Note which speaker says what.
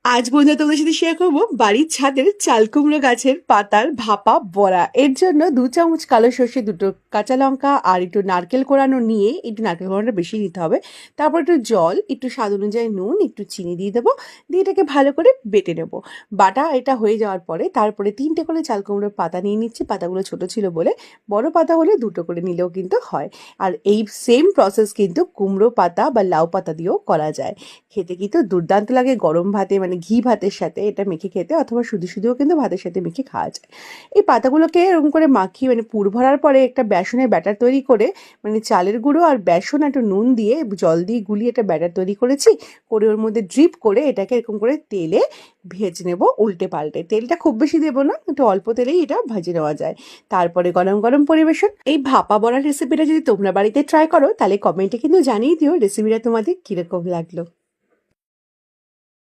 Speaker 1: আজ বন্ধুরা তোমাদের সাথে শেয়ার করবো বাড়ির ছাদের চাল কুমড়ো গাছের পাতার ভাপা বড়া। এর জন্য 2 চামচ কালো সর্ষে, 2টো কাঁচা লঙ্কা আর একটু নারকেল কোড়ানো নিয়ে, একটু নারকেল কোড়ানোটা বেশি দিতে হবে। তারপর একটু জল, একটু স্বাদ অনুযায়ী নুন, একটু চিনি দিয়ে দেবো। দিয়ে এটাকে ভালো করে বেটে নেবো। বাটা এটা হয়ে যাওয়ার পরে তারপরে 3টে করে চাল কুমড়োর পাতা নিয়ে নিচ্ছি। পাতাগুলো ছোট ছিল বলে, বড় পাতা হলে 2টো করে নিলেও কিন্তু হয়। আর এই সেম প্রসেস কিন্তু কুমড়ো পাতা বা লাউ পাতা দিয়েও করা যায়। খেতে কিন্তু দুর্দান্ত লাগে গরম ভাতে, মানে ঘি ভাতের সাথে এটা মেখে খেতে, অথবা শুধু শুধুও কিন্তু ভাতের সাথে মেখে খাওয়া যায়। এই পাতাগুলোকে এরকম করে মাখিয়ে, মানে পুর ভরার পরে একটা বেসনের ব্যাটার তৈরি করে, মানে চালের গুঁড়ো আর বেসন একটু নুন দিয়ে জল দিয়ে গুলিয়ে একটা ব্যাটার তৈরি করেছি। করে ওর মধ্যে ড্রিপ করে এটাকে এরকম করে তেলে ভেজে নেব উল্টে পাল্টে। তেলটা খুব বেশি দেবো না, একটু অল্প তেলেই এটা ভাজে নেওয়া যায়। তারপরে গরম গরম পরিবেশন। এই ভাপা বড়ার রেসিপিটা যদি তোমরা বাড়িতে ট্রাই করো তাহলে কমেন্টে কিন্তু জানিয়ে দিও রেসিপিটা তোমাদের কীরকম লাগলো।